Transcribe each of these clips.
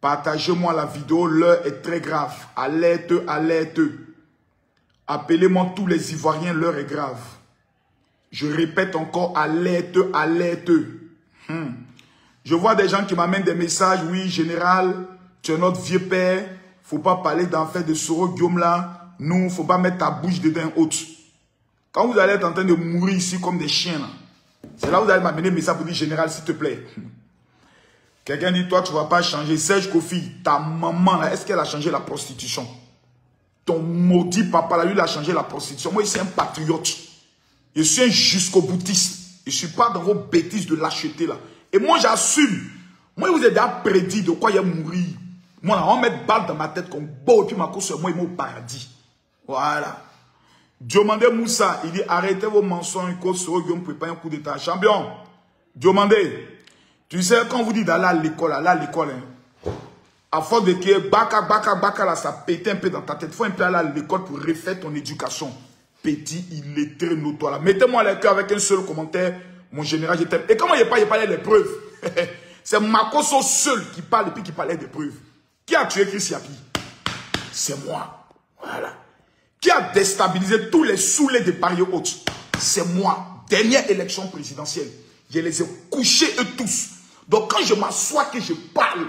Partagez-moi la vidéo, l'heure est très grave. Alerte, alerte. Appelez-moi tous les Ivoiriens, l'heure est grave. Je répète encore, alerte, alerte. Je vois des gens qui m'amènent des messages. Oui, général, tu es notre vieux père. Faut pas parler d'enfer de Soro Guillaume là. Nous, faut pas mettre ta bouche dedans haute. Quand vous allez être en train de mourir ici comme des chiens, c'est là où vous allez m'amener un message pour dire, général, s'il te plaît. Quelqu'un dit, toi, tu ne vas pas changer. Serge Kofi, ta maman, là, est-ce qu'elle a changé la prostitution? Ton maudit papa, là, lui, il a changé la prostitution. Moi, je suis un patriote. Je suis un jusqu'au boutiste. Je ne suis pas dans vos bêtises de lâcheté, là. Et moi, j'assume. Moi, vous avez déjà prédit de quoi il va mourir. Moi, là, on va mettre balle dans ma tête comme beau, et puis ma course sur moi, il m'a au paradis. Voilà. Diomandé Moussa, il dit, arrêtez vos mensonges, Guillaume prépare un coup d'état. Champion, Diomandé, tu sais, quand vous dites d'aller à l'école, hein, à force de que baka, là, ça pète un peu dans ta tête. Il faut un peu aller à l'école pour refaire ton éducation. Petit, illettré, notoire. Là. Mettez-moi le cœur avec un seul commentaire. Mon général, je t'aime. Et comment il parlait des preuves? C'est Makoso seul qui parle et puis qui parlait des preuves. Qui a tué Chris Yapi? C'est moi. Voilà. Qui a déstabilisé tous les saoulés de Paris Haute? C'est moi. Dernière élection présidentielle. Je les ai couchés eux tous. Donc quand je m'assois que je parle,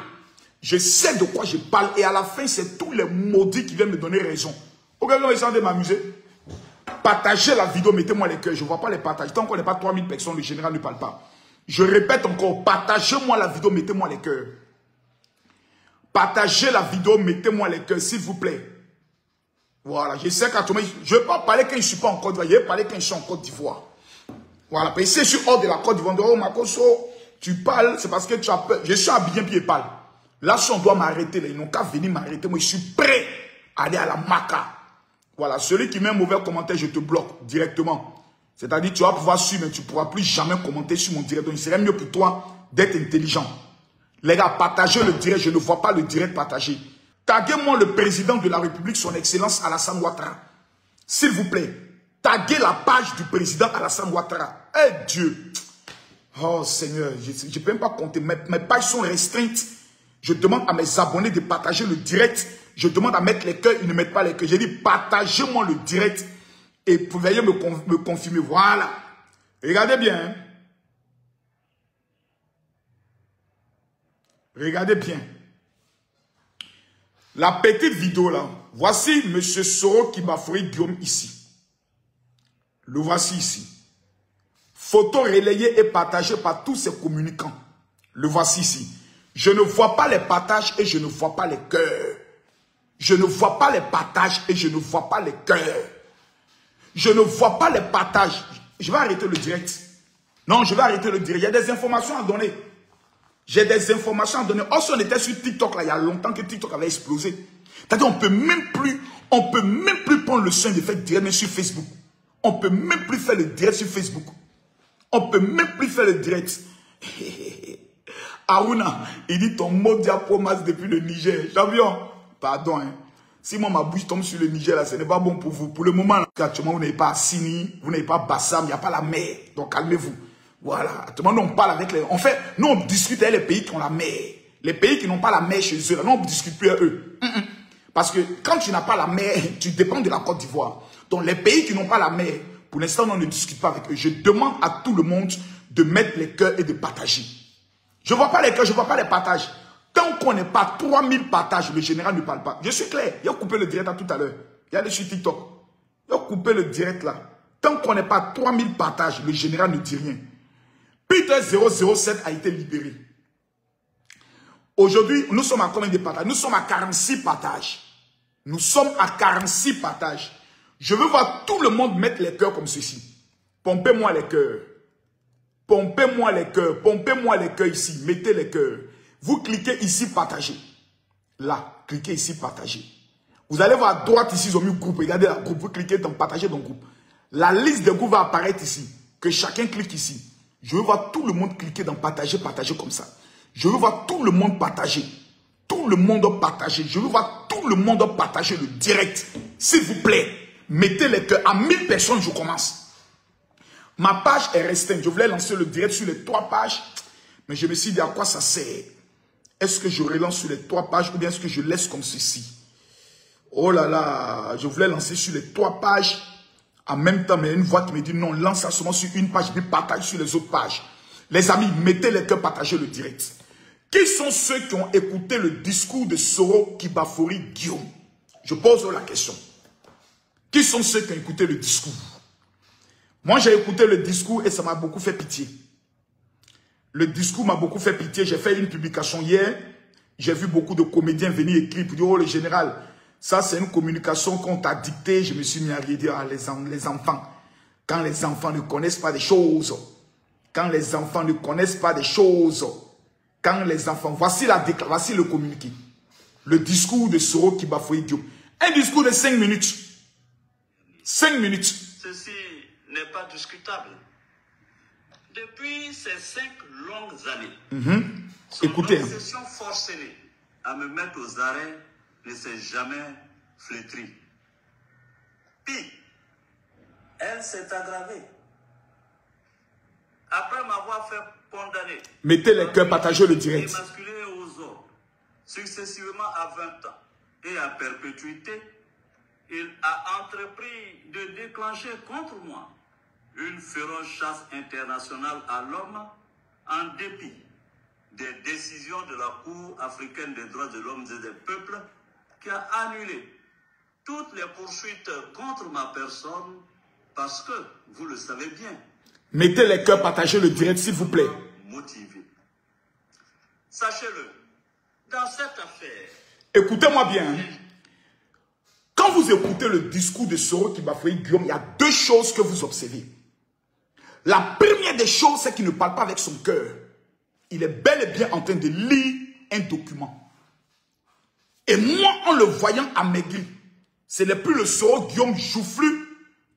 je sais de quoi je parle. Et à la fin, c'est tous les maudits qui viennent me donner raison. Regardez, on va essayer de m'amuser. Partagez la vidéo, mettez-moi les cœurs. Je ne vois pas les partager. Tant qu'on n'est pas 3000 personnes, le général ne parle pas. Je répète encore, partagez-moi la vidéo, mettez-moi les cœurs. Partagez la vidéo, mettez-moi les cœurs, s'il vous plaît. Voilà, je sais qu'à tout moment, je ne vais pas parler quand je ne suis pas en Côte d'Ivoire, je vais parler quand je suis en Côte d'Ivoire. Voilà, parce que si je suis hors de la Côte d'Ivoire, oh Makoso, tu parles, c'est parce que tu as peur. Je suis habillé puis je parle. Là, si on doit m'arrêter, ils n'ont qu'à venir m'arrêter. Moi, je suis prêt à aller à la Maca. Voilà, celui qui met un mauvais commentaire, je te bloque directement. C'est-à-dire, tu vas pouvoir suivre, mais tu ne pourras plus jamais commenter sur mon direct. Donc, il serait mieux pour toi d'être intelligent. Les gars, partagez le direct. Je ne vois pas le direct partagé. Taguez-moi le président de la République, son Excellence Alassane Ouattara. S'il vous plaît. Taguez la page du président Alassane Ouattara. Eh Dieu. Oh Seigneur, je ne peux même pas compter. Mes pages sont restreintes. Je demande à mes abonnés de partager le direct. Je demande à mettre les cœurs, ils ne mettent pas les cœurs. J'ai dit, partagez-moi le direct. Et veuillez me confirmer. Voilà. Regardez bien. Hein. Regardez bien. La petite vidéo là. Voici M. Soro Kibafouri Guillaume ici. Le voici ici. Photo relayée et partagée par tous ses communicants. Le voici ici. Je ne vois pas les partages et je ne vois pas les cœurs. Je ne vois pas les partages et je ne vois pas les cœurs. Je ne vois pas les partages. Je vais arrêter le direct. Non, je vais arrêter le direct. Il y a des informations à donner. J'ai des informations à donner. Oh, si on était sur TikTok, là, il y a longtemps que TikTok avait explosé. C'est-à-dire, on ne peut même plus prendre le soin de faire direct même sur Facebook. On ne peut même plus faire le direct sur Facebook. On ne peut même plus faire le direct. Aruna, il dit ton mot diapromas depuis le Niger. Champion, pardon. Hein. Si moi, ma bouche tombe sur le Niger, là, ce n'est pas bon pour vous. Pour le moment, là, actuellement, vous n'avez pas Assini, vous n'avez pas Bassam, il n'y a pas la mer. Donc, calmez-vous. Voilà. Actuellement, nous, on parle avec les... En fait, nous, on discute avec les pays qui ont la mer. Les pays qui n'ont pas la mer chez eux, là, nous, on ne discute plus avec eux. Parce que quand tu n'as pas la mer, tu dépends de la Côte d'Ivoire. Donc, les pays qui n'ont pas la mer, pour l'instant, on ne discute pas avec eux. Je demande à tout le monde de mettre les cœurs et de partager. Je ne vois pas les cœurs, je ne vois pas les partages. Tant qu'on n'est pas 3000 partages, le général ne parle pas. Je suis clair. Il a coupé le direct à tout à l'heure. Il y a sur TikTok. Il a coupé le direct là. Tant qu'on n'est pas 3000 partages, le général ne dit rien. Peter 007 a été libéré. Aujourd'hui, nous sommes à combien de partages? Nous sommes à 46 partages. Nous sommes à 46 partages. Je veux voir tout le monde mettre les cœurs comme ceci. Pompez-moi les cœurs. Pompez-moi les cœurs. Pompez-moi les cœurs ici. Mettez les cœurs. Vous cliquez ici, partagez. Là, cliquez ici, partagez. Vous allez voir à droite ici, ils ont mis groupe. Regardez la groupe. Vous cliquez dans partager dans groupe. La liste de groupes va apparaître ici. Que chacun clique ici. Je veux voir tout le monde cliquer dans partager, partager comme ça. Je veux voir tout le monde partager. Tout le monde partager. Je veux voir tout le monde partager le direct. S'il vous plaît, mettez les cœurs. À 1000 personnes, je commence. Ma page est restreinte. Je voulais lancer le direct sur les 3 pages. Mais je me suis dit à quoi ça sert. Est-ce que je relance sur les 3 pages ou bien est-ce que je laisse comme ceci? Oh là là, je voulais lancer sur les 3 pages en même temps, mais une voix qui me dit non, lance ça seulement sur une page, puis partage sur les autres pages. Les amis, mettez les cœurs, partagez le direct. Qui sont ceux qui ont écouté le discours de Soro Kibafori Guillaume? Je pose la question. Qui sont ceux qui ont écouté le discours? Moi, j'ai écouté le discours et ça m'a beaucoup fait pitié. Le discours m'a beaucoup fait pitié. J'ai fait une publication hier. J'ai vu beaucoup de comédiens venir écrire pour dire, oh le général, ça c'est une communication qu'on t'a dictée. Je me suis mis à dire, ah, les enfants, quand les enfants ne connaissent pas des choses, quand les enfants ne connaissent pas des choses, quand les enfants, voici le communiqué. Le discours de Soro Kibafori Guillaume. Un discours de 5 minutes. 5 minutes. Ceci n'est pas discutable. Depuis ces 5 longues années, son écoutez, obsession forcenée à me mettre aux arrêts ne s'est jamais flétrie. Puis, elle s'est aggravée. Après m'avoir fait condamner, mettez les cœurs, partagez le direct. émasculé aux ordres, successivement à 20 ans et à perpétuité, il a entrepris de déclencher contre moi une féroce chasse internationale à l'homme en dépit des décisions de la Cour africaine des droits de l'homme et des peuples qui a annulé toutes les poursuites contre ma personne parce que, vous le savez bien, mettez les cœurs, partagez le direct s'il vous plaît. Motivé. Sachez-le, dans cette affaire, Écoutez-moi bien. Hein. Quand vous écoutez le discours de Soro Kibafori Guillaume, il y a 2 choses que vous observez. La première des choses, c'est qu'il ne parle pas avec son cœur. Il est bel et bien en train de lire un document. Et moi, en le voyant amaigri, ce n'est plus le Soro Guillaume joufflu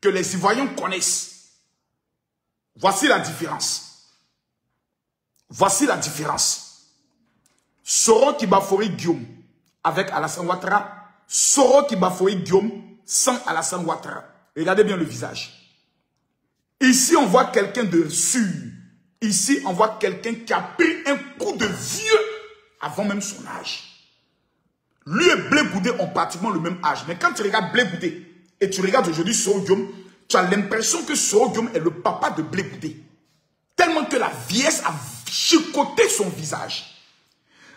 que les Ivoiriens connaissent. Voici la différence. Voici la différence. Soro Kibafori Guillaume avec Alassane Ouattara, Soro Kibafori Guillaume sans Alassane Ouattara. Regardez bien le visage. Ici, on voit quelqu'un de sûr. Ici, on voit quelqu'un qui a pris un coup de vieux avant même son âge. Lui et Blé Goudé ont pratiquement le même âge. Mais quand tu regardes Blé Goudé et tu regardes aujourd'hui Soro Guillaume, tu as l'impression que Soro Guillaume est le papa de Blé Goudé. Tellement que la vieillesse a chicoté son visage.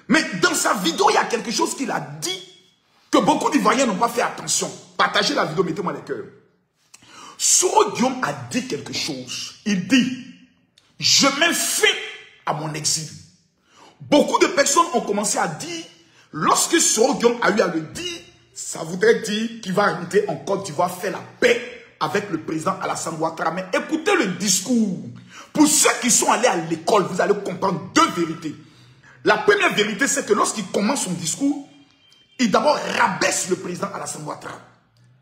Mais dans sa vidéo, il y a quelque chose qu'il a dit que beaucoup d'Ivoiriens n'ont pas fait attention. Partagez la vidéo, mettez-moi les cœurs. Soro Guillaume a dit quelque chose. Il dit, je mets fin à mon exil. Beaucoup de personnes ont commencé à dire, lorsque Soro Guillaume a eu à le dire, ça voudrait dire qu'il va rentrer en Côte d'Ivoire faire la paix avec le président Alassane Ouattara. Mais écoutez le discours. Pour ceux qui sont allés à l'école, vous allez comprendre 2 vérités. La première vérité, c'est que lorsqu'il commence son discours, il d'abord rabaisse le président Alassane Ouattara.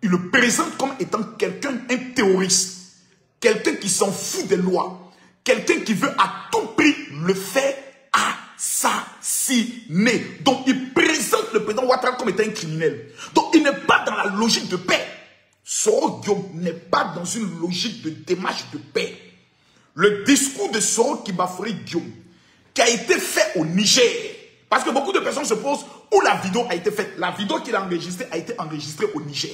Il le présente comme étant quelqu'un, un terroriste, quelqu'un qui s'en fout des lois, quelqu'un qui veut à tout prix le faire assassiner. Donc il présente le président Ouattara comme étant un criminel. Donc il n'est pas dans la logique de paix. Soro Guillaume n'est pas dans une logique de démarche de paix. Le discours de Soro Kibafori Guillaume, qui a été fait au Niger, parce que beaucoup de personnes se posent où la vidéo a été faite. La vidéo qu'il a enregistrée a été enregistrée au Niger.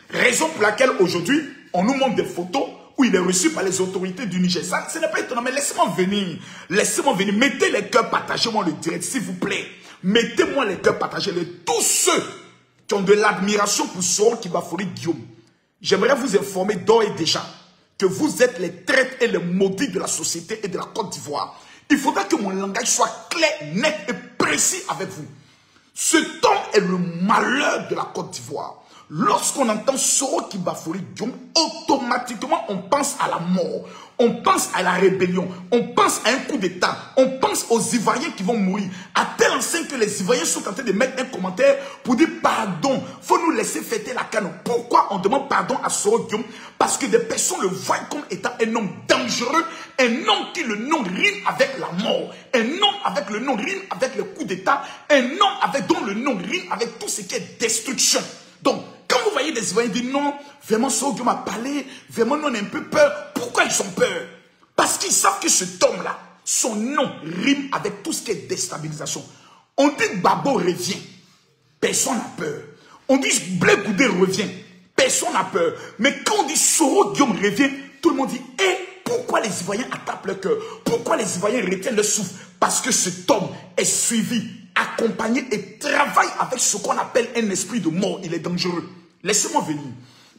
Raison pour laquelle aujourd'hui, on nous montre des photos où il est reçu par les autorités du Niger. Ça, ce n'est pas étonnant, mais laissez-moi venir. Laissez-moi venir. Mettez les cœurs, partagez-moi le direct, s'il vous plaît. Mettez-moi les cœurs, partagez-les. Tous ceux qui ont de l'admiration pour Soro Kibafori Guillaume, j'aimerais vous informer d'ores et déjà que vous êtes les traîtres et les maudits de la société et de la Côte d'Ivoire. Il faudra que mon langage soit clair, net et précis avec vous. Cet homme est le malheur de la Côte d'Ivoire. Lorsqu'on entend Soro Kibafori Guillaume, automatiquement on pense à la mort, on pense à la rébellion, on pense à un coup d'État, on pense aux Ivoiriens qui vont mourir. À tel enseigne que les Ivoiriens sont en train de mettre un commentaire pour dire pardon, il faut nous laisser fêter la canne. Pourquoi on demande pardon à Soro Guillaume? Parce que des personnes le voient comme étant un homme dangereux, un homme qui le nom rime avec la mort, un homme avec le nom rime avec le coup d'État, un homme dont le nom rime avec tout ce qui est destruction. Donc, quand vous voyez des Ivoiriens dire non, vraiment Soro Guillaume m'a parlé, vraiment nous on a un peu peur. Pourquoi ils ont peur? Parce qu'ils savent que cet homme-là, Son nom rime avec tout ce qui est déstabilisation. On dit que Babo revient, personne n'a peur. On dit que Blé Goudé revient, personne n'a peur. Mais quand on dit Soro Guillaume revient, tout le monde dit, pourquoi les Ivoiriens attaquent le cœur? Pourquoi les Ivoiriens retiennent le souffle? Parce que cet homme est suivi, accompagné et travaille avec ce qu'on appelle un esprit de mort. Il est dangereux. Laissez-moi venir.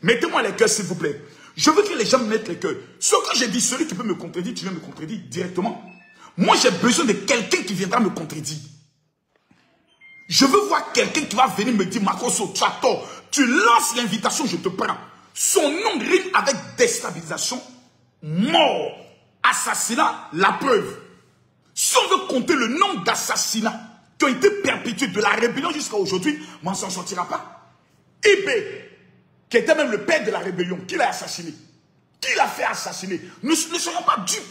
Mettez-moi les cœurs, s'il vous plaît. Je veux que les gens me mettent les cœurs. Ce que j'ai dit, celui qui peut me contredire, tu viens me contredire directement. Moi, j'ai besoin de quelqu'un qui viendra me contredire. Je veux voir quelqu'un qui va venir me dire, Makosso, tu as tort. Tu lances l'invitation, je te prends. Son nom rime avec déstabilisation, mort, assassinat, la preuve. Si on veut compter le nombre d'assassinats qui ont été perpétués de la rébellion jusqu'à aujourd'hui, on ne s'en sortira pas. Ibé, qui était même le père de la rébellion, qui l'a assassiné? Qui l'a fait assassiner? Nous ne soyons pas dupes.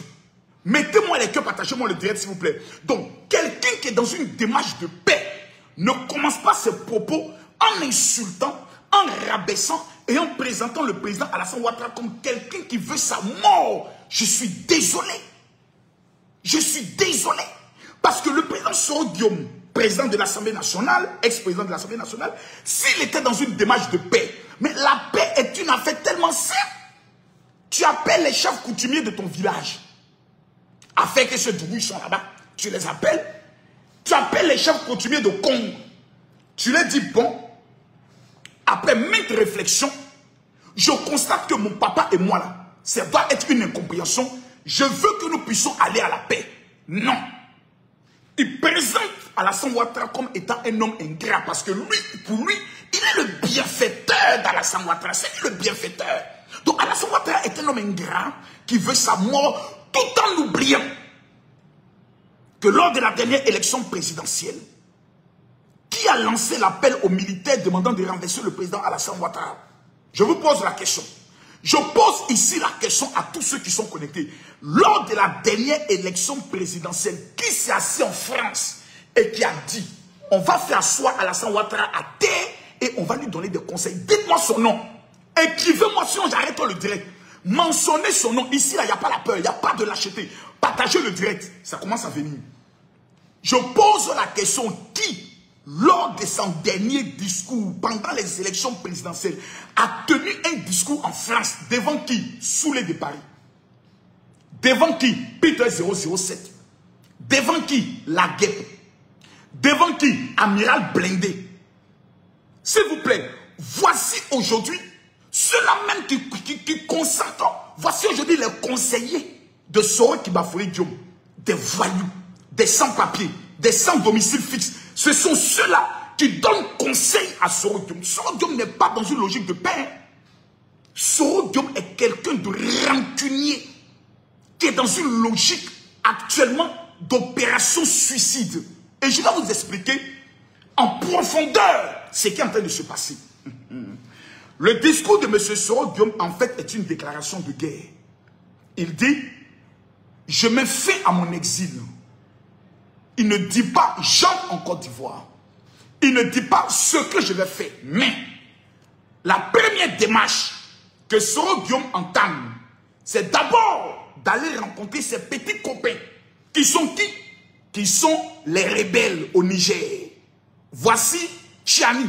Mettez-moi les cœurs, partagez-moi le direct, s'il vous plaît. Donc, quelqu'un qui est dans une démarche de paix ne commence pas ses propos en insultant, en rabaissant et en présentant le président Alassane Ouattara comme quelqu'un qui veut sa mort. Je suis désolé. Je suis désolé. Parce que le président Soro Guillaume, président de l'Assemblée nationale, ex-président de l'Assemblée nationale, s'il était dans une démarche de paix, mais la paix est une affaire tellement simple. Tu appelles les chefs coutumiers de ton village, afin que ceux d'où ils sont là-bas, tu les appelles. Tu appelles les chefs coutumiers de Congo. Tu leur dis, bon, après maintes réflexions, je constate que mon papa et moi là, ça doit être une incompréhension. Je veux que nous puissions aller à la paix. Non. Il présente Alassane Ouattara comme étant un homme ingrat parce que lui, pour lui, il est le bienfaiteur d'Alassane Ouattara. C'est lui le bienfaiteur. Donc Alassane Ouattara est un homme ingrat qui veut sa mort tout en oubliant que lors de la dernière élection présidentielle, qui a lancé l'appel aux militaires demandant de renverser le président Alassane Ouattara? Je vous pose la question. Je pose ici la question à tous ceux qui sont connectés. Lors de la dernière élection présidentielle, qui s'est assis en France et qui a dit, on va faire asseoir Alassane Ouattara à terre et on va lui donner des conseils. Dites-moi son nom. Écrivez-moi sinon j'arrête le direct. Mentionnez son nom. Ici, là, il n'y a pas la peur, il n'y a pas de lâcheté. Partagez le direct. Ça commence à venir. Je pose la question, qui, lors de son dernier discours, pendant les élections présidentielles, a tenu un discours en France, devant qui? Soulé de Paris. Devant qui? Peter 007. Devant qui? La Guêpe. Devant qui? Amiral Blindé. S'il vous plaît, voici aujourd'hui ceux-là même qui consentent. Voici aujourd'hui les conseillers de Soro Kibafoye Diom, des voyous, des sans-papiers, des sans-domicile fixe. Ce sont ceux-là qui donnent conseil à Soro Diom. Soro Diom n'est pas dans une logique de paix. Soro Diom est quelqu'un de rancunier qui est dans une logique actuellement d'opération suicide. Et je vais vous expliquer en profondeur ce qui est en train de se passer. Le discours de M. Soro Diom, en fait, est une déclaration de guerre. Il dit, je mets fin à mon exil. Il ne dit pas, j'entre en Côte d'Ivoire. Il ne dit pas ce que je vais faire. Mais, la première démarche que Soro Guillaume entame, c'est d'abord d'aller rencontrer ses petits copains. Qui sont qui? Qui sont les rebelles au Niger. Voici Chiani,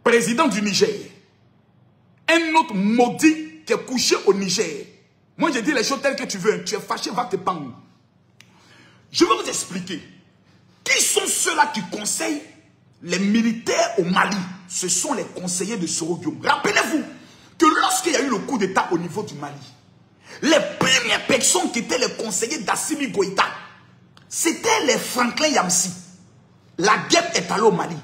président du Niger. Un autre maudit qui est couché au Niger. Moi, je dis les choses telles que tu veux. Tu es fâché, va te pendre. Je vais vous expliquer. Qui sont ceux-là qui conseillent les militaires au Mali? Ce sont les conseillers de Soro Guillaume. Rappelez-vous que lorsqu'il y a eu le coup d'État au niveau du Mali, les premières personnes qui étaient les conseillers d'Assimi Goïta, c'était les Franklin Yamsi. La Guêpe est allée au Mali.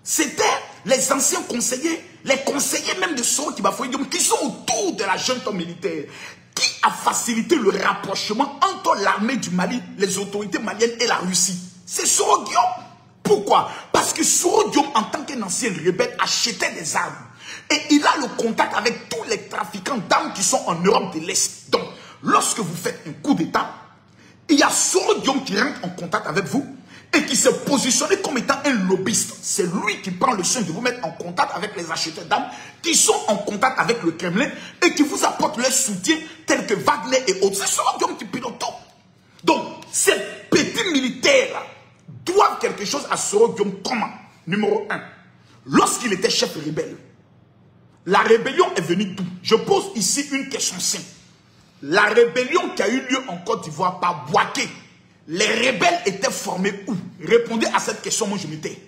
C'était les anciens conseillers, les conseillers même de Soro Kibafoye Diom qui sont autour de la junte militaire, qui a facilité le rapprochement entre l'armée du Mali, les autorités maliennes et la Russie. C'est Soro Guillaume. Pourquoi? Parce que Soro Guillaume, en tant qu'un ancien rebelle, achetait des armes. Et il a le contact avec tous les trafiquants d'armes qui sont en Europe de l'Est. Donc, lorsque vous faites un coup d'État, il y a Soro Guillaume qui rentre en contact avec vous et qui s'est positionné comme étant un lobbyiste. C'est lui qui prend le soin de vous mettre en contact avec les acheteurs d'armes qui sont en contact avec le Kremlin et qui vous apportent leur soutien tel que Wagner et autres. C'est Soro Guillaume qui pilote tout. Donc, ces petits militaires doivent quelque chose à Soro Guillaume. Comment? Numéro 1. Lorsqu'il était chef rebelle, la rébellion est venue d'où? Je pose ici une question simple. La rébellion qui a eu lieu en Côte d'Ivoire par Bouaké, les rebelles étaient formés où? Répondez à cette question, moi je m'étais.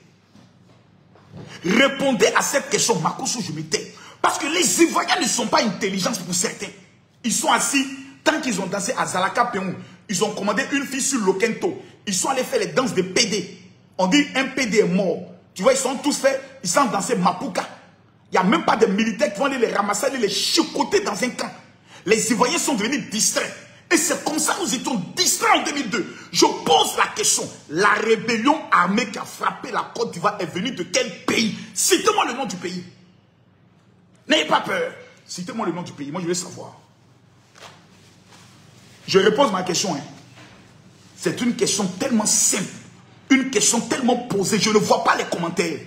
Répondez à cette question, Makosso, je m'étais. Parce que les Ivoiriens ne sont pas intelligents pour certains. Ils sont assis, tant qu'ils ont dansé à Zalaka Péon, ils ont commandé une fille sur Lokento. Ils sont allés faire les danses de PD. On dit un PD est mort. Tu vois, ils sont tous faits, ils sont dansés Mapuka. Il n'y a même pas de militaires qui vont aller les ramasser, aller les chicoter dans un camp. Les Ivoiriens sont devenus distraits. Et c'est comme ça que nous étions distraits en 2002. Je pose la question. La rébellion armée qui a frappé la Côte d'Ivoire est venue de quel pays? Citez-moi le nom du pays. N'ayez pas peur. Citez-moi le nom du pays. Moi, je veux savoir. Je repose ma question. Hein. C'est une question tellement simple. Une question tellement posée. Je ne vois pas les commentaires.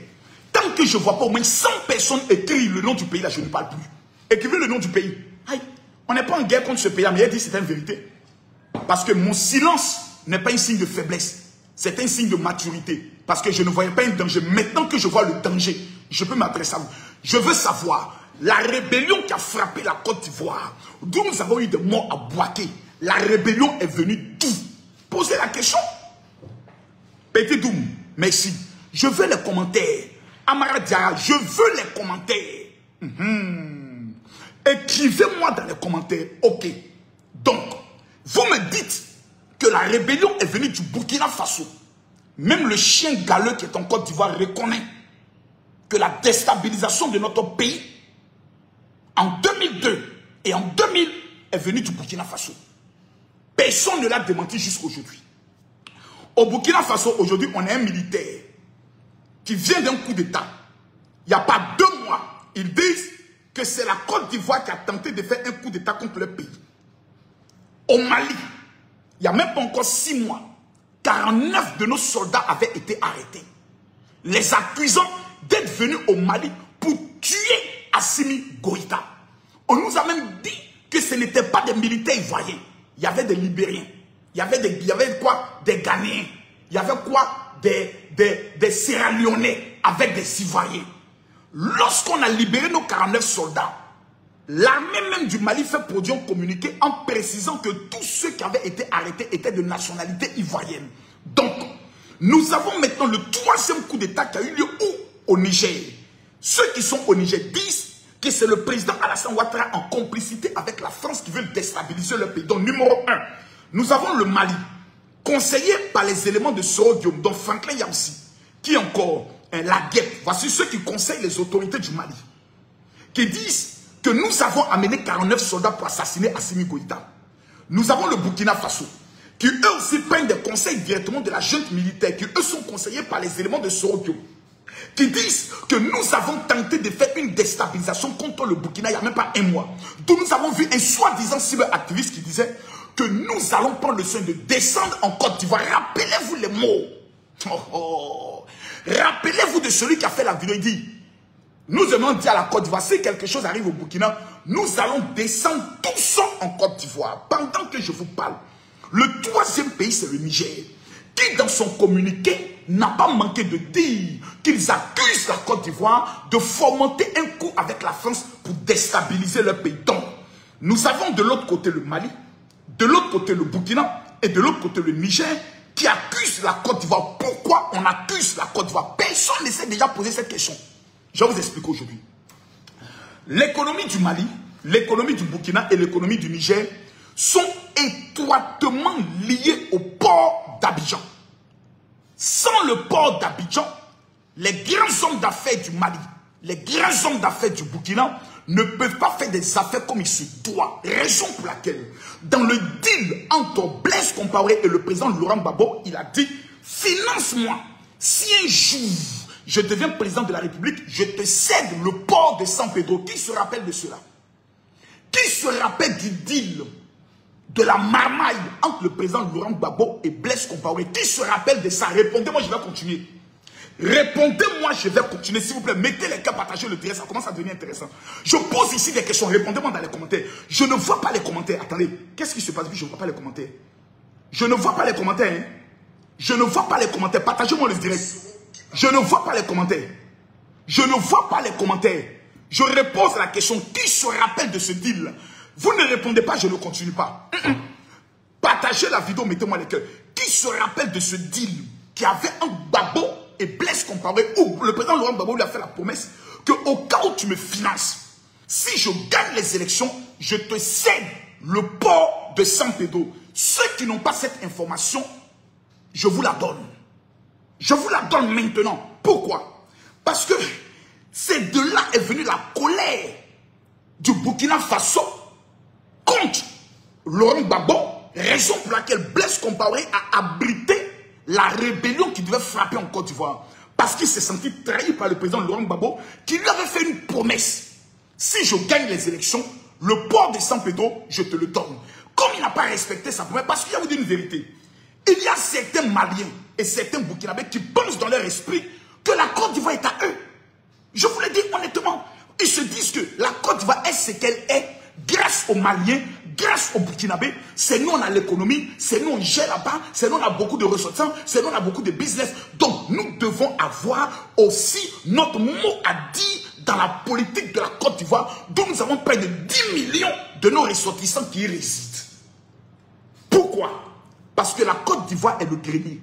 Tant que je ne vois pas au moins 100 personnes écrire le nom du pays, là, je ne parle plus. Écrivez le nom du pays. Aïe. On n'est pas en guerre contre ce pays, mais il dit c'est une vérité. Parce que mon silence n'est pas un signe de faiblesse. C'est un signe de maturité. Parce que je ne voyais pas un danger. Maintenant que je vois le danger, je peux m'adresser à vous. Je veux savoir, la rébellion qui a frappé la Côte d'Ivoire, d'où nous avons eu des morts à Bouaké, la rébellion est venue d'où? Posez la question. Petit Doum, merci. Je veux les commentaires. Amara Diara, je veux les commentaires. Écrivez-moi dans les commentaires. Ok. Donc, vous me dites que la rébellion est venue du Burkina Faso. Même le chien galeux qui est en Côte d'Ivoire reconnaît que la déstabilisation de notre pays en 2002 et en 2000 est venue du Burkina Faso. Personne ne l'a démenti jusqu'à aujourd'hui. Au Burkina Faso, aujourd'hui, on a un militaire qui vient d'un coup d'État. Il n'y a pas 2 mois, ils disent que c'est la Côte d'Ivoire qui a tenté de faire un coup d'État contre le pays. Au Mali, il n'y a même pas encore 6 mois, 49 de nos soldats avaient été arrêtés. Les accusant d'être venus au Mali pour tuer Assimi Goïta. On nous a même dit que ce n'étaient pas des militaires ivoiriens. Il y avait des Libériens. Il y avait quoi? Des Ghanéens. Il y avait quoi? Des Sierra Leonais avec des Ivoiriens. Lorsqu'on a libéré nos 49 soldats, l'armée même du Mali fait produire un communiqué en précisant que tous ceux qui avaient été arrêtés étaient de nationalité ivoirienne. Donc, nous avons maintenant le 3e coup d'État qui a eu lieu où? Au Niger. Ceux qui sont au Niger disent que c'est le président Alassane Ouattara en complicité avec la France qui veut déstabiliser le pays. Donc, numéro 1, nous avons le Mali, conseillé par les éléments de Soro Guillaume, dont Franklin Yamsi, qui est encore la guêpe. Voici ceux qui conseillent les autorités du Mali, qui disent que nous avons amené 49 soldats pour assassiner Assimi Goïta. Nous avons le Burkina Faso, qui eux aussi prennent des conseils directement de la junte militaire, qui eux sont conseillés par les éléments de Soro Guillaume, qui disent que nous avons tenté de faire une déstabilisation contre le Burkina il n'y a même pas 1 mois. Donc nous avons vu un soi-disant cyberactiviste qui disait que nous allons prendre le soin de descendre en Côte d'Ivoire. Rappelez-vous les mots. Rappelez-vous de celui qui a fait la vidéo. Il dit, nous aimons dire à la Côte d'Ivoire, si quelque chose arrive au Burkina, nous allons descendre tous en Côte d'Ivoire. Pendant que je vous parle, le 3e pays, c'est le Niger, qui dans son communiqué n'a pas manqué de dire qu'ils accusent la Côte d'Ivoire de fomenter un coup avec la France pour déstabiliser leur pays. Donc, nous avons de l'autre côté le Mali, de l'autre côté le Burkina et de l'autre côté le Niger qui accusent la Côte d'Ivoire. Pourquoi on accuse la Côte d'Ivoire? Personne ne s'est déjà posé cette question. Je vais vous expliquer aujourd'hui. L'économie du Mali, l'économie du Burkina et l'économie du Niger sont étroitement liées au port d'Abidjan. Sans le port d'Abidjan, les grands hommes d'affaires du Mali, les grands hommes d'affaires du Burkina ne peuvent pas faire des affaires comme il se doit. Raison pour laquelle, dans le deal entre Blaise Compaoré et le président Laurent Gbagbo, il a dit, finance-moi. Si un jour, je deviens président de la République, je te cède le port de San Pedro. Qui se rappelle de cela? Qui se rappelle du deal de la marmaille entre le président Laurent Gbagbo et Blaise Compaoré? Qui se rappelle de ça? Répondez-moi, je vais continuer. Répondez-moi, je vais continuer. S'il vous plaît, mettez les cas, partagez le direct, ça commence à devenir intéressant. Je pose ici des questions, répondez-moi dans les commentaires. Je ne vois pas les commentaires. Attendez, qu'est-ce qui se passe? Je ne vois pas les commentaires. Je ne vois pas les commentaires. Hein. Je ne vois pas les commentaires. Partagez-moi le direct. Je ne vois pas les commentaires. Je ne vois pas les commentaires. Je repose la question. Qui se rappelle de ce deal? Vous ne répondez pas, je ne continue pas. Partagez la vidéo, mettez-moi les cœurs. Qui se rappelle de ce deal qui avait un Gbagbo et Blaise Compaoré, où le président Laurent Gbagbo lui a fait la promesse qu'au cas où tu me finances, si je gagne les élections, je te cède le port de San Pedro. Ceux qui n'ont pas cette information, je vous la donne. Je vous la donne maintenant. Pourquoi? Parce que c'est de là est venue la colère du Burkina Faso contre Laurent Gbagbo, raison pour laquelle Blaise Compaoré a abrité la rébellion qui devait frapper en Côte d'Ivoire. Parce qu'il s'est senti trahi par le président Laurent Gbagbo, qui lui avait fait une promesse. Si je gagne les élections, le port de San Pedro, je te le donne. Comme il n'a pas respecté sa promesse, parce qu'il y a une vérité. Il y a certains Maliens et certains Burkinabés qui pensent dans leur esprit que la Côte d'Ivoire est à eux. Je vous le dis honnêtement. Ils se disent que la Côte d'Ivoire est ce qu'elle est grâce aux Maliens, grâce aux Burkinabés. C'est nous, on a l'économie, c'est nous, on gère là-bas, c'est nous, on a beaucoup de ressortissants, c'est nous, on a beaucoup de business. Donc, nous devons avoir aussi notre mot à dire dans la politique de la Côte d'Ivoire, dont nous avons près de 10 millions de nos ressortissants qui y résident. Pourquoi? Parce que la Côte d'Ivoire est le grenier.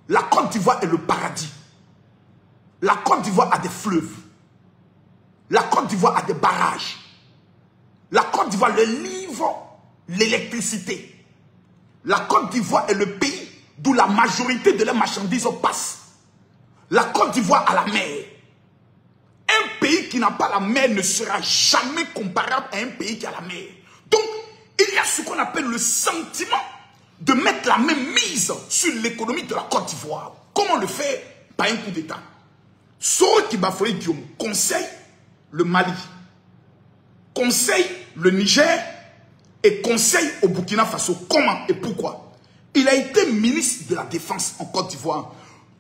La Côte d'Ivoire est le paradis. La Côte d'Ivoire a des fleuves. La Côte d'Ivoire a des barrages. La Côte d'Ivoire le livre l'électricité. La Côte d'Ivoire est le pays d'où la majorité de la marchandise passe. La Côte d'Ivoire a la mer. Un pays qui n'a pas la mer ne sera jamais comparable à un pays qui a la mer. Donc, il y a ce qu'on appelle le sentiment de mettre la même mise sur l'économie de la Côte d'Ivoire. Comment le faire? Par un coup d'État. Soro Kibafoye Guillaume conseille le Mali, conseille le Niger et conseille au Burkina Faso. Comment et pourquoi? Il a été ministre de la Défense en Côte d'Ivoire.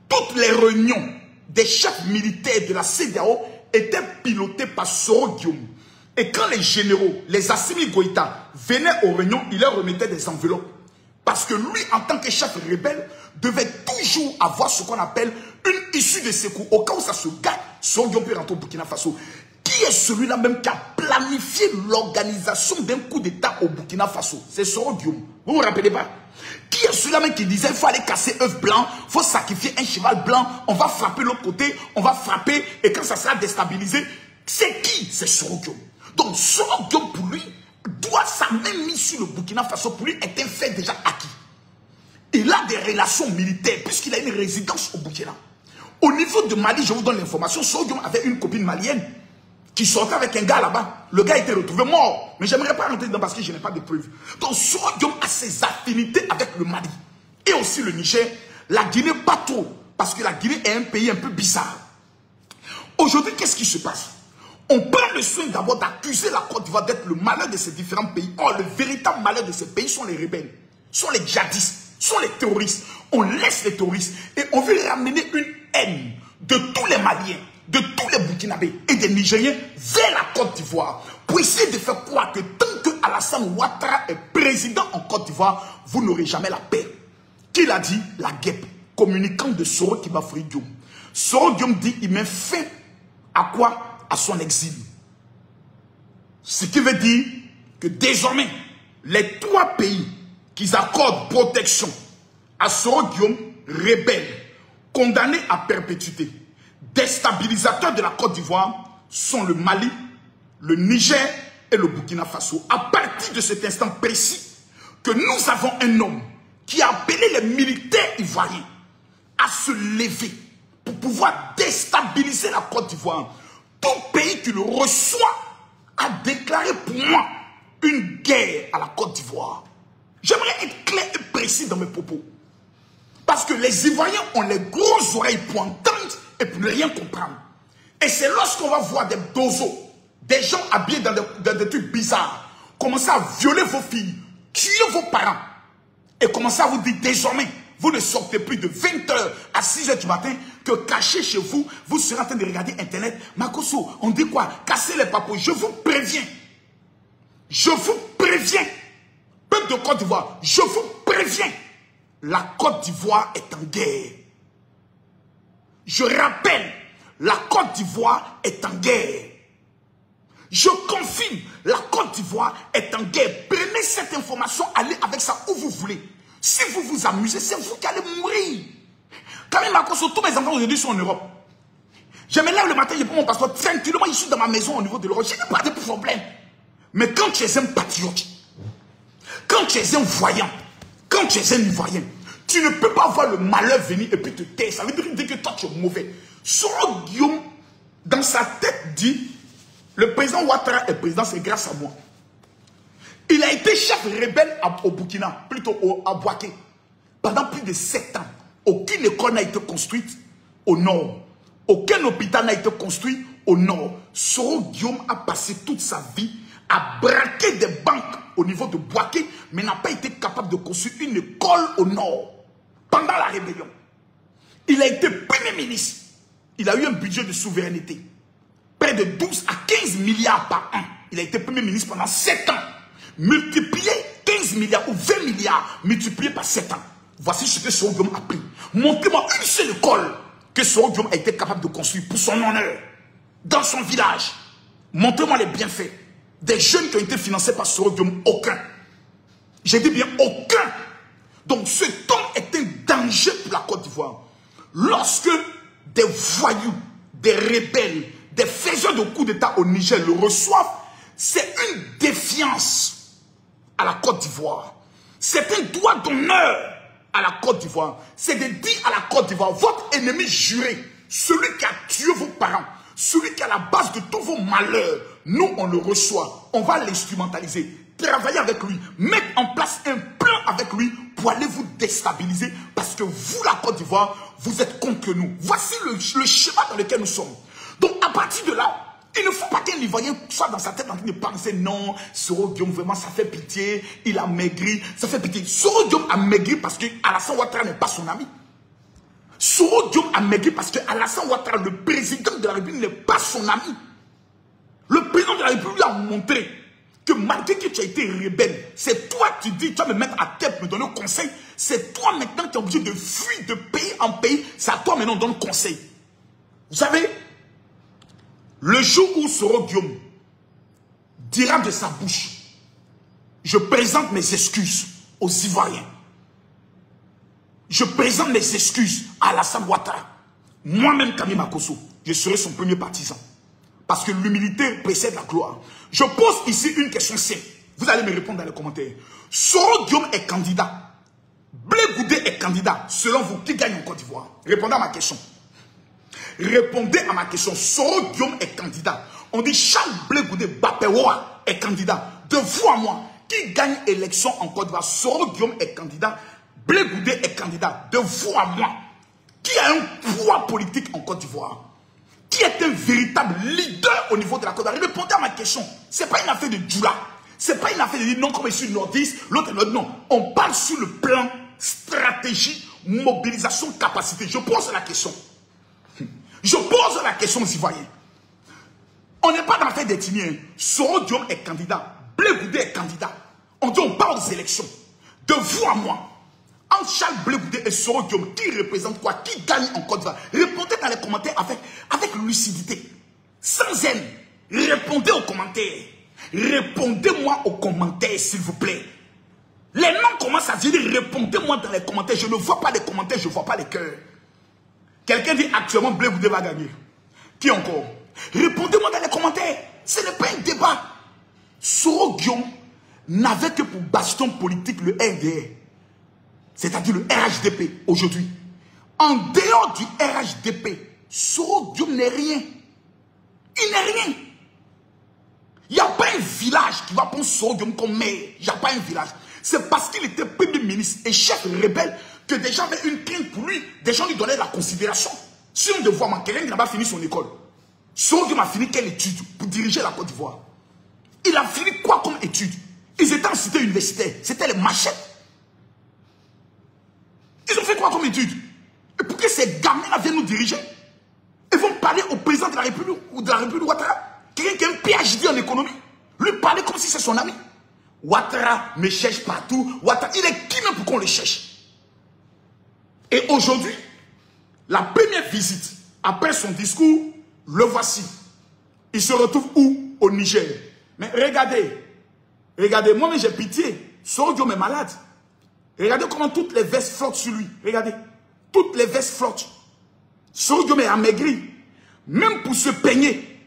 Toutes les réunions des chefs militaires de la CEDEAO étaient pilotées par Soro Guillaume. Et quand les généraux, les Assimi Goïta venaient aux réunions, il leur remettait des enveloppes. Parce que lui, en tant que chef rebelle, devait toujours avoir ce qu'on appelle une issue de secours. Au cas où ça se gâte, Soro Guillaume peut rentrer au Burkina Faso. Qui est celui-là même qui a planifié l'organisation d'un coup d'État au Burkina Faso? C'est Soro Guillaume. Vous ne vous rappelez pas? Qui est celui-là même qui disait il faut aller casser œuf blanc, il faut sacrifier un cheval blanc, on va frapper l'autre côté, on va frapper, et quand ça sera déstabilisé, c'est qui? C'est Soro Guillaume. Donc Soro Guillaume, pour lui, doit sa même mise sur le Burkina Faso, pour lui, est un fait déjà acquis. Il a des relations militaires, puisqu'il a une résidence au Burkina. Au niveau de Mali, je vous donne l'information, Soro Guillaume avait une copine malienne qui sortait avec un gars là-bas. Le gars était retrouvé mort. Mais je n'aimerais pas rentrer dedans parce que je n'ai pas de preuves. Donc Soro Guillaume a ses affinités avec le Mali. Et aussi le Niger. La Guinée, pas trop. Parce que la Guinée est un pays un peu bizarre. Aujourd'hui, qu'est-ce qui se passe? On prend le soin d'abord d'accuser la Côte d'Ivoire d'être le malheur de ces différents pays. Or, le véritable malheur de ces pays sont les rebelles, sont les djihadistes, sont les terroristes. On laisse les terroristes et on veut ramener une haine de tous les Maliens, de tous les Burkinabés et des Nigériens vers la Côte d'Ivoire pour essayer de faire croire que tant que Alassane Ouattara est président en Côte d'Ivoire, vous n'aurez jamais la paix. Qui l'a dit? La guêpe, communicant de Soro Kibafoye Guillaume. Soro Guillaume dit il met fin à quoi? À son exil. Ce qui veut dire que désormais, les 3 pays qui accordent protection à Soro Guillaume, rebelle, condamné à perpétuité, déstabilisateur de la Côte d'Ivoire, sont le Mali, le Niger et le Burkina Faso. À partir de cet instant précis, que nous avons un homme qui a appelé les militaires ivoiriens à se lever pour pouvoir déstabiliser la Côte d'Ivoire. Tout pays qui le reçoit a déclaré pour moi une guerre à la Côte d'Ivoire. J'aimerais être clair et précis dans mes propos. Parce que les Ivoiriens ont les grosses oreilles pour entendre et pour ne rien comprendre. Et c'est lorsqu'on va voir des dozos, des gens habillés dans des trucs bizarres, commencer à violer vos filles, tuer vos parents, et commencer à vous dire désormais, vous ne sortez plus de 20h à 6h du matin, que caché chez vous, vous serez en train de regarder Internet. Makosso, on dit quoi? Casser les papos. Je vous préviens. Je vous préviens. Peu de Côte d'Ivoire, je vous préviens, la Côte d'Ivoire est en guerre. Je rappelle, la Côte d'Ivoire est en guerre. Je confirme, la Côte d'Ivoire est en guerre. Prenez cette information, allez avec ça où vous voulez. Si vous vous amusez, c'est vous qui allez mourir. Quand même, tous mes enfants aujourd'hui sont en Europe. Je me lève le matin, je prends mon passeport tranquillement, je suis dans ma maison au niveau de l'Europe. Je n'ai pas de problème. Mais quand tu es un patriote, quand tu es un voyant, quand tu es un Ivoirien, tu ne peux pas voir le malheur venir et puis te taire. Ça veut dire que toi tu es mauvais. Soro Guillaume, dans sa tête, dit, le président Ouattara est président, c'est grâce à moi. Il a été chef rebelle au Burkina, plutôt à Bouaké, pendant plus de 7 ans. Aucune école n'a été construite au nord. Aucun hôpital n'a été construit au nord. Soro Guillaume a passé toute sa vie à braquer des banques au niveau de Bouaké, mais n'a pas été capable de construire une école au nord. Pendant la rébellion, il a été premier ministre. Il a eu un budget de souveraineté. Près de 12 à 15 milliards par an. Il a été premier ministre pendant 7 ans. Multiplié 15 milliards ou 20 milliards, multiplié par 7 ans. Voici ce que Soro Guillaume a pris. Montrez-moi une seule école que Soro Guillaume a été capable de construire pour son honneur. Dans son village. Montrez-moi les bienfaits. Des jeunes qui ont été financés par Soro Guillaume, aucun. J'ai dit bien aucun. Donc cet homme est un danger pour la Côte d'Ivoire. Lorsque des voyous, des rebelles, des faiseurs de coups d'État au Niger le reçoivent, c'est une défiance à la Côte d'Ivoire. C'est un droit d'honneur à la Côte d'Ivoire. C'est de dire à la Côte d'Ivoire, votre ennemi juré, celui qui a tué vos parents, celui qui est à la base de tous vos malheurs, nous on le reçoit, on va l'instrumentaliser, travailler avec lui, mettre en place un plan avec lui pour aller vous déstabiliser parce que vous, la Côte d'Ivoire, vous êtes contre nous. Voici le schéma dans lequel nous sommes. Donc à partir de là, il ne faut pas qu'un Ivoirien soit dans sa tête en train de penser non, Soro Guillaume, vraiment, ça fait pitié, il a maigri, ça fait pitié. Soro Guillaume a maigri parce que Alassane Ouattara n'est pas son ami. Soro Guillaume a maigri parce que Alassane Ouattara, le président de la République, n'est pas son ami. Le président de la République a montré que malgré que tu as été rebelle, c'est toi qui dis, tu vas me mettre à tête, me donner conseil. C'est toi maintenant qui es obligé de fuir de pays en pays. C'est à toi maintenant qu'on donne conseil. Vous savez, le jour où Soro Guillaume dira de sa bouche, je présente mes excuses aux Ivoiriens. Je présente mes excuses à Alassane Ouattara. Moi-même, Camille Makosso, je serai son premier partisan. Parce que l'humilité précède la gloire. Je pose ici une question simple. Vous allez me répondre dans les commentaires. Soro Guillaume est candidat. Blé Goudé est candidat. Selon vous, qui gagne en Côte d'Ivoire? Répondez à ma question. Répondez à ma question. Soro Guillaume est candidat. On dit Charles Blé Goudé Bapewa est candidat. De vous à moi, qui gagne élection en Côte d'Ivoire? Soro Guillaume est candidat. Blé Goudé est candidat. De vous à moi, qui a un poids politique en Côte d'Ivoire? Qui est un véritable leader au niveau de la Côte d'Ivoire? Répondez à ma question. Ce n'est pas une affaire de Djoula. Ce n'est pas une affaire de dire non, comme je suis nordiste, l'autre est non. On parle sur le plan stratégie, mobilisation, capacité. Je pose la question. Je pose la question aux Ivoiriens. On n'est pas dans l'affaire des Timiens. Soro Guillaume est candidat. Blé Goudé est candidat. On dit on parle aux élections. De vous à moi. Entre Charles Blé Goudé et Soro Guillaume, qui représente quoi? Qui gagne en Côte d'Ivoire? Répondez dans les commentaires avec lucidité. Sans haine. Répondez aux commentaires. Répondez-moi aux commentaires, s'il vous plaît. Les noms commencent à dire, répondez-moi dans les commentaires. Je ne vois pas les commentaires, je ne vois pas les cœurs. Quelqu'un dit actuellement Blé Goudé va gagner. Qui encore? Répondez-moi dans les commentaires. Ce n'est pas un débat. Soro Guillaume n'avait que pour baston politique le RDR. C'est-à-dire le RHDP aujourd'hui. En dehors du RHDP, Soro Guillaume n'est rien. Il n'est rien. Il n'y a pas un village qui va prendre Soro Guillaume comme maire. Il n'y a pas un village. C'est parce qu'il était premier ministre et chef rebelle que des gens avaient une crainte pour lui. Des gens lui donnaient la considération. Si on devait voir quelqu'un qui n'a pas fini son école, Soro Guillaume a fini quelle étude pour diriger la Côte d'Ivoire? Il a fini quoi comme étude? Ils étaient en cité universitaire. C'était les machettes. Ils ont fait quoi comme étude? Et pour que ces gamins viennent nous diriger? Ils vont parler au président de la République ou de la République Ouattara, quelqu'un qui a un PhD en économie, lui parler comme si c'est son ami. Ouattara me cherche partout. Ouattara, il est qui même pour qu'on le cherche? Et aujourd'hui, la première visite, après son discours, le voici. Il se retrouve où? Au Niger. Mais regardez, regardez, moi-même j'ai pitié. Soro Guillaume est malade. Regardez comment toutes les vestes flottent sur lui. Regardez, toutes les vestes flottent. Soro Guillaume est amaigri. Même pour se peigner,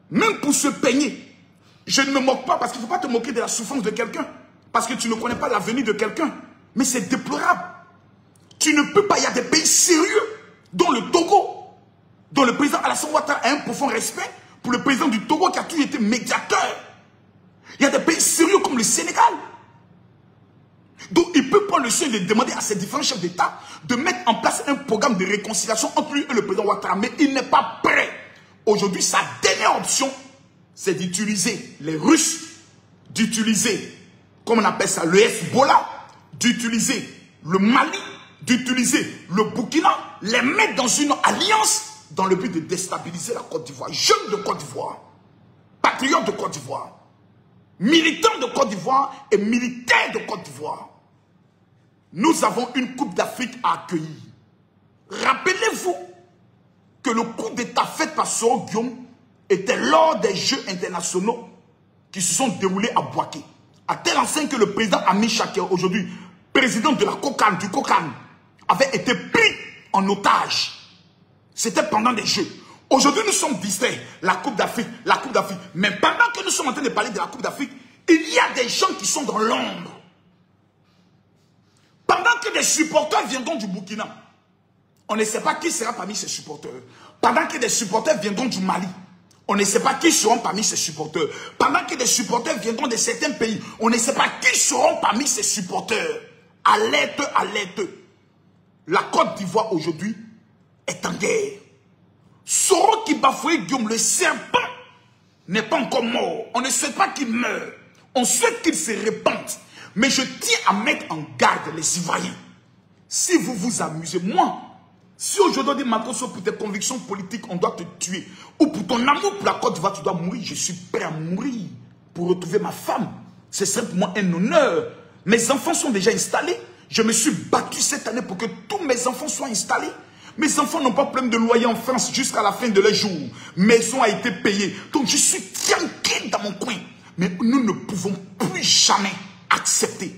même pour se peigner, je ne me moque pas parce qu'il ne faut pas te moquer de la souffrance de quelqu'un. Parce que tu ne connais pas l'avenir de quelqu'un. Mais c'est déplorable. Tu ne peux pas, il y a des pays sérieux, dont le Togo, dont le président Alassane Ouattara a un profond respect pour le président du Togo qui a toujours été médiateur. Il y a des pays sérieux comme le Sénégal. Donc il peut prendre le soin de demander à ces différents chefs d'État de mettre en place un programme de réconciliation entre lui et le président Ouattara. Mais il n'est pas prêt. Aujourd'hui, sa dernière option, c'est d'utiliser les Russes, d'utiliser, comme on appelle ça, le Hezbollah, d'utiliser le Mali, d'utiliser le Burkina, les mettre dans une alliance dans le but de déstabiliser la Côte d'Ivoire. Jeunes de Côte d'Ivoire, patriotes de Côte d'Ivoire, militants de Côte d'Ivoire et militaires de Côte d'Ivoire. Nous avons une Coupe d'Afrique à accueillir. Rappelez-vous que le coup d'État fait par Soro Guillaume était lors des Jeux internationaux qui se sont déroulés à Bouaké. À tel enseigne que le président Ami Chaker, aujourd'hui président de la COCAN, du COCAN, avait été pris en otage. C'était pendant des Jeux. Aujourd'hui, nous sommes distraits. La Coupe d'Afrique, la Coupe d'Afrique. Mais pendant que nous sommes en train de parler de la Coupe d'Afrique, il y a des gens qui sont dans l'ombre. Pendant que des supporters viendront du Burkina, on ne sait pas qui sera parmi ces supporters. Pendant que des supporters viendront du Mali, on ne sait pas qui seront parmi ces supporters. Pendant que des supporters viendront de certains pays, on ne sait pas qui seront parmi ces supporters. Alerte, alerte. La Côte d'Ivoire aujourd'hui est en guerre. Soro qui bafouait Guillaume, le serpent, n'est pas encore mort. On ne souhaite pas qu'il meure. On souhaite qu'il se répande. Mais je tiens à mettre en garde les Ivoiriens. Si vous vous amusez, moi, si aujourd'hui on dit Makosso, pour tes convictions politiques, on doit te tuer, ou pour ton amour pour la Côte d'Ivoire, tu dois mourir, je suis prêt à mourir pour retrouver ma femme. C'est simplement un honneur. Mes enfants sont déjà installés. Je me suis battu cette année pour que tous mes enfants soient installés. Mes enfants n'ont pas de problème de loyer en France jusqu'à la fin de leur jour. Maison a été payée. Donc je suis tranquille dans mon coin. Mais nous ne pouvons plus jamais accepter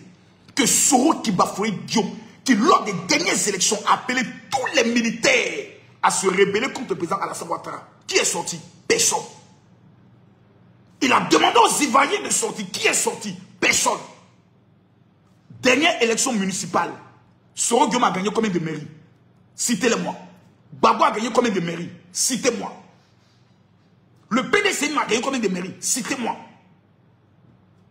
que Soro qui bafouait Guillaume, qui lors des dernières élections a appelé tous les militaires à se rebeller contre le président Alassane Ouattara. Qui est sorti? Personne. Il a demandé aux Ivoiriens de sortir. Qui est sorti? Personne. Dernière élection municipale, Soro Guillaume a gagné combien de mairies? Citez-les-moi. Babo a gagné combien de mairies? Citez-moi. Le PDC a gagné combien de mairies? Citez-moi.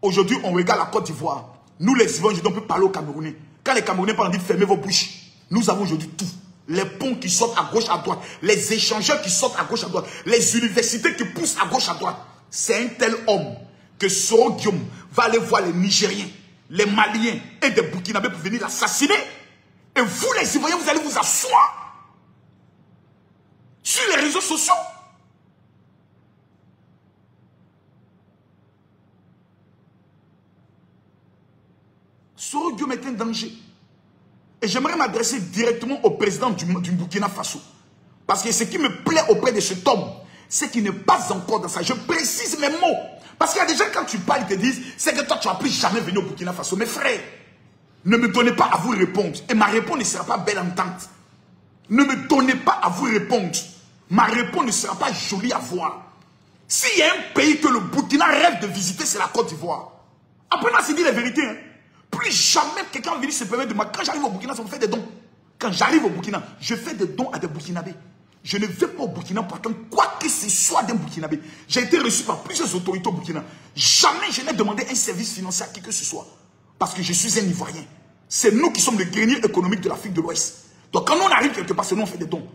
Aujourd'hui, on regarde la Côte d'Ivoire. Nous, les Ivoiriens, on peut parler aux Camerounais. Quand les Camerounais parlent, on dit fermez vos bouches. Nous avons aujourd'hui tout. Les ponts qui sortent à gauche, à droite. Les échangeurs qui sortent à gauche, à droite. Les universités qui poussent à gauche, à droite. C'est un tel homme que Soro Guillaume va aller voir les Nigériens, les Maliens et des Burkinabés pour venir l'assassiner. Et vous, les Ivoiriens, vous allez vous asseoir sur les réseaux sociaux. Soro Guillaume est un danger. Et j'aimerais m'adresser directement au président du Burkina Faso. Parce que ce qui me plaît auprès de cet homme, c'est qu'il n'est pas encore dans ça. Je précise mes mots. Parce qu'il y a des gens, quand tu parles, ils te disent, c'est que toi, tu n'as plus jamais venu au Burkina Faso. Mes frères, ne me donnez pas à vous répondre. Et ma réponse ne sera pas belle entente. Ne me donnez pas à vous répondre. Ma réponse ne sera pas jolie à voir. S'il y a un pays que le Burkina rêve de visiter, c'est la Côte d'Ivoire. Après, moi, c'est dit la vérité. Hein. Plus jamais quelqu'un va venir se permettre de moi. Quand j'arrive au Burkina, ça me fait des dons. Quand j'arrive au Burkina, je fais des dons à des Burkinabés. Je ne vais pas au Burkina pour attendre quoi que ce soit d'un Burkinabé. J'ai été reçu par plusieurs autorités au Burkina. Jamais je n'ai demandé un service financier à qui que ce soit. Parce que je suis un Ivoirien. C'est nous qui sommes le grenier économique de l'Afrique de l'Ouest. Donc quand on arrive quelque part, c'est nous on fait des dons.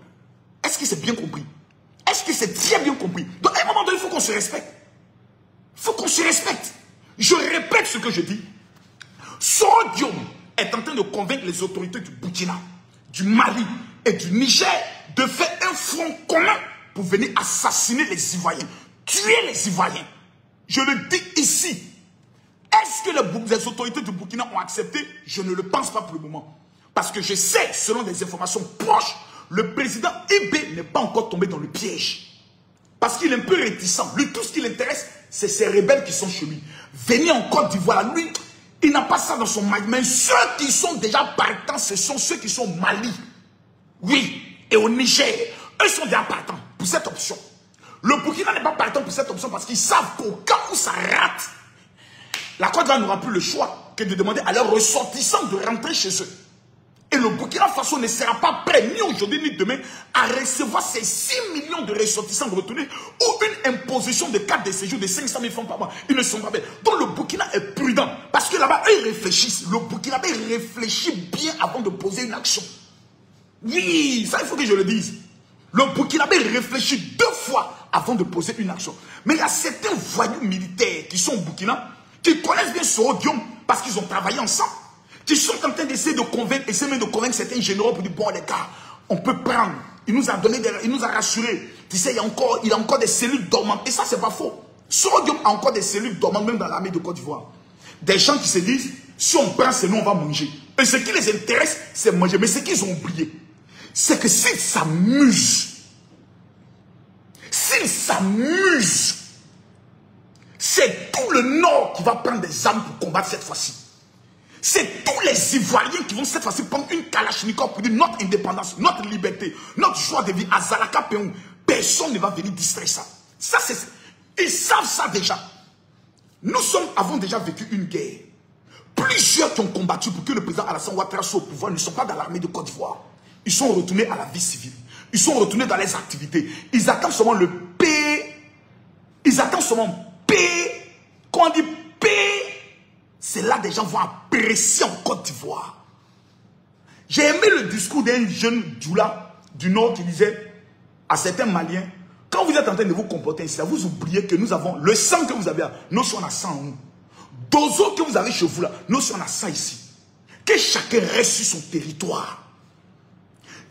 Est-ce que c'est bien compris? Est-ce que c'est très bien compris? Donc à un moment donné, il faut qu'on se respecte. Il faut qu'on se respecte. Je répète ce que je dis. Soro Guillaume est en train de convaincre les autorités du Burkina, du Mali et du Niger de faire un front commun pour venir assassiner les Ivoiriens, tuer les Ivoiriens. Je le dis ici. Est-ce que les autorités du Burkina ont accepté? Je ne le pense pas pour le moment. Parce que je sais, selon des informations proches, le président Ibé n'est pas encore tombé dans le piège. Parce qu'il est un peu réticent. Lui, tout ce qui l'intéresse, c'est ces rebelles qui sont chez lui. Venir en Côte d'Ivoire, lui, il n'a pas ça dans son mind. Mais ceux qui sont déjà partants, ce sont ceux qui sont au Mali. Oui, et au Niger. Eux sont déjà partants pour cette option. Le Burkina n'est pas partant pour cette option parce qu'ils savent qu'au cas où ça rate, la Côte d'Ivoire n'aura plus le choix que de demander à leurs ressortissants de rentrer chez eux. Et le Burkina Faso ne sera pas prêt, ni aujourd'hui ni demain, à recevoir ces 6 millions de ressortissants retournés ou une imposition de carte de séjour de 500 000 francs par mois. Ils ne sont pas prêts. Donc le Burkina est prudent. Parce que là-bas, eux, ils réfléchissent. Le Burkina réfléchit bien avant de poser une action. Oui, ça, il faut que je le dise. Le Burkina réfléchit 2 fois avant de poser une action. Mais il y a certains voyous militaires qui sont au Burkina, qui connaissent bien Soro Guillaume parce qu'ils ont travaillé ensemble. Qui sont en train d'essayer de convaincre, certains généraux pour dire, bon les gars, on peut prendre. Il nous a donné, il nous a rassuré. Tu sais, il a encore des cellules dormantes. Et ça, c'est pas faux. Soro Guillaume a encore des cellules dormantes, même dans l'armée de Côte d'Ivoire. Des gens qui se disent, si on prend, c'est nous, on va manger. Et ce qui les intéresse, c'est manger. Mais ce qu'ils ont oublié, c'est que s'ils s'amusent, c'est tout le Nord qui va prendre des armes pour combattre cette fois-ci. C'est tous les Ivoiriens qui vont cette fois-ci prendre une Kalachnikov pour dire notre indépendance, notre liberté, notre joie de vie à Zalaka Péon. Personne ne va venir distraire ça. Ça c'est, ils savent ça déjà. Nous avons déjà vécu une guerre. Plusieurs qui ont combattu pour que le président Alassane Ouattara soit au pouvoir ne sont pas dans l'armée de Côte d'Ivoire. Ils sont retournés à la vie civile. Ils sont retournés dans les activités. Ils attendent seulement le paix. Ils attendent seulement paix. Quand on dit paix, c'est là que des gens vont apprécier en Côte d'Ivoire. J'ai aimé le discours d'un jeune Djoula du Nord qui disait à certains Maliens, quand vous êtes en train de vous comporter ainsi, vous oubliez que nous avons le sang que vous avez là, nous on a 100 en nous. Dozo que vous avez chez vous là, nous on a 100 ici. Que chacun reste sur son territoire.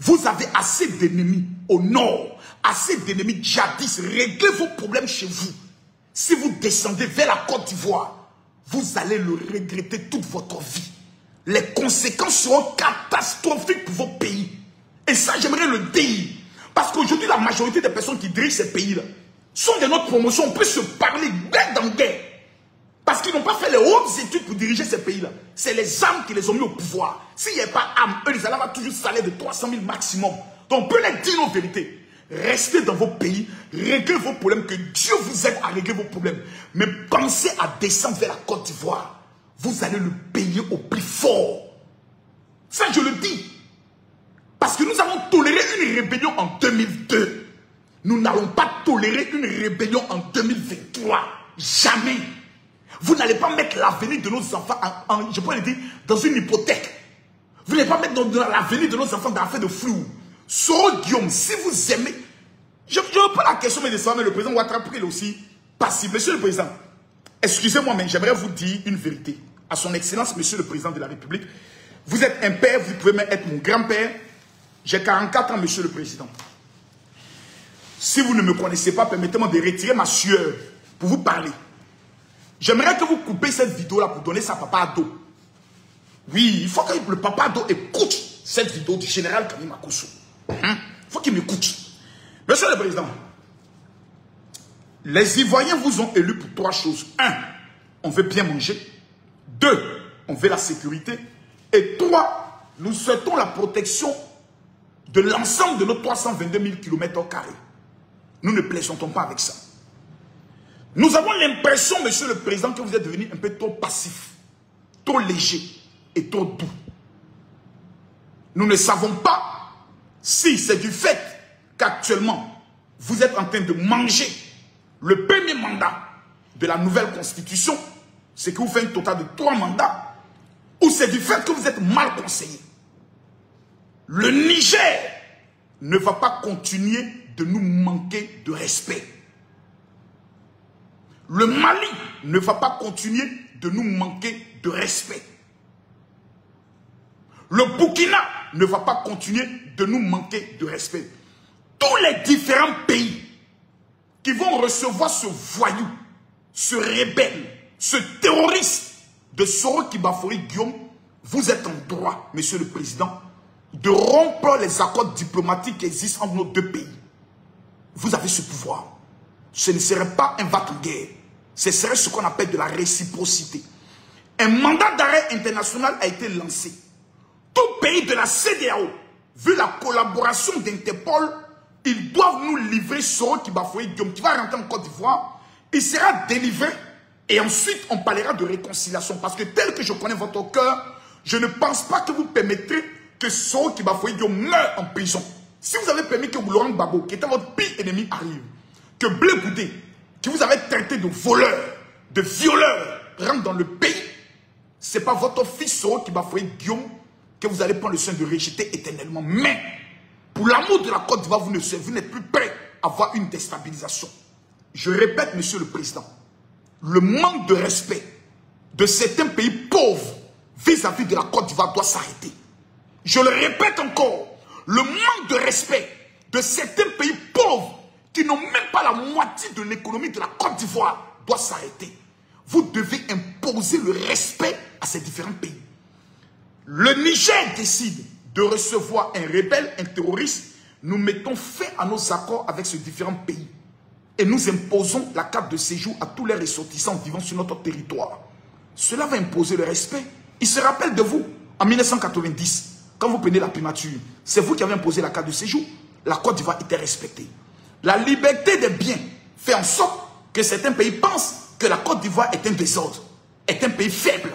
Vous avez assez d'ennemis au nord, assez d'ennemis djihadistes. Réglez vos problèmes chez vous. Si vous descendez vers la Côte d'Ivoire, vous allez le regretter toute votre vie. Les conséquences seront catastrophiques pour vos pays. Et ça, j'aimerais le dire. Parce qu'aujourd'hui, la majorité des personnes qui dirigent ces pays-là sont de notre promotion. On peut se parler guerre dans guerre. Parce qu'ils n'ont pas fait les hautes études pour diriger ces pays-là. C'est les armes qui les ont mis au pouvoir. S'il n'y a pas d'armes, eux, les Allaires vont toujours salaire de 300 000 maximum. Donc, on peut les dire nos vérités. Restez dans vos pays, réglez vos problèmes, que Dieu vous aide à régler vos problèmes. Mais pensez à descendre vers la Côte d'Ivoire. Vous allez le payer au plus fort. Ça, je le dis. Parce que nous avons toléré une rébellion en 2002. Nous n'allons pas tolérer une rébellion en 2023. Jamais. Vous n'allez pas mettre l'avenir de nos enfants, je peux le dire, dans une hypothèque. Vous n'allez pas mettre l'avenir de nos enfants dans l'affaire de flou. Soro Guillaume, si vous aimez, je reprends la question, mais le président Ouattara est aussi passif. Monsieur le président, excusez-moi, mais j'aimerais vous dire une vérité. À son excellence, monsieur le président de la République, vous êtes un père, vous pouvez même être mon grand-père. J'ai 44 ans, monsieur le président. Si vous ne me connaissez pas, permettez-moi de retirer ma sueur pour vous parler. J'aimerais que vous coupez cette vidéo-là pour donner ça à Papa Ado. Oui, il faut que le Papa Ado écoute cette vidéo du général Kani Makosso. Il faut qu'il m'écoute. Monsieur le Président, les Ivoiriens vous ont élu pour 3 choses. 1, on veut bien manger. 2, on veut la sécurité. Et 3, nous souhaitons la protection de l'ensemble de nos 322 000 km². Nous ne plaisantons pas avec ça. Nous avons l'impression, monsieur le Président, que vous êtes devenu un peu trop passif, trop léger et trop doux. Nous ne savons pas si c'est du fait qu'actuellement, vous êtes en train de manger le premier mandat de la nouvelle constitution, c'est que vous faites un total de 3 mandats, ou c'est du fait que vous êtes mal conseillé. Le Niger ne va pas continuer de nous manquer de respect. Le Mali ne va pas continuer de nous manquer de respect. Le Burkina ne va pas continuer de nous manquer de respect. Tous les différents pays qui vont recevoir ce voyou, ce rebelle, ce terroriste de Soro Kibafori Guillaume, vous êtes en droit, Monsieur le Président, de rompre les accords diplomatiques qui existent entre nos deux pays. Vous avez ce pouvoir. Ce ne serait pas un va-t-en-guerre. Ce serait ce qu'on appelle de la réciprocité. Un mandat d'arrêt international a été lancé. Tout pays de la CEDEAO, vu la collaboration d'Interpol, ils doivent nous livrer Soro Kibafori Guillaume, qui va rentrer en Côte d'Ivoire. Il sera délivré et ensuite on parlera de réconciliation. Parce que tel que je connais votre cœur, je ne pense pas que vous permettrez que Soro Kibafori Guillaume meure en prison. Si vous avez permis que Laurent Gbagbo, qui était votre pire ennemi, arrive, que Blé Goudé, qui vous avait traité de voleur, de violeur, rentre dans le pays, ce n'est pas votre fils Soro Kibafori Guillaume que vous allez prendre le soin de rejeter éternellement. Mais, pour l'amour de la Côte d'Ivoire, vous n'êtes plus prêt à avoir une déstabilisation. Je répète, Monsieur le Président, le manque de respect de certains pays pauvres vis-à-vis de la Côte d'Ivoire doit s'arrêter. Je le répète encore, le manque de respect de certains pays pauvres qui n'ont même pas la moitié de l'économie de la Côte d'Ivoire doit s'arrêter. Vous devez imposer le respect à ces différents pays. Le Niger décide de recevoir un rebelle, un terroriste. Nous mettons fin à nos accords avec ces différents pays. Et nous imposons la carte de séjour à tous les ressortissants vivant sur notre territoire. Cela va imposer le respect. Il se rappelle de vous, en 1990, quand vous prenez la primature, c'est vous qui avez imposé la carte de séjour. La Côte d'Ivoire était respectée. La liberté des biens fait en sorte que certains pays pensent que la Côte d'Ivoire est un désordre, est un pays faible,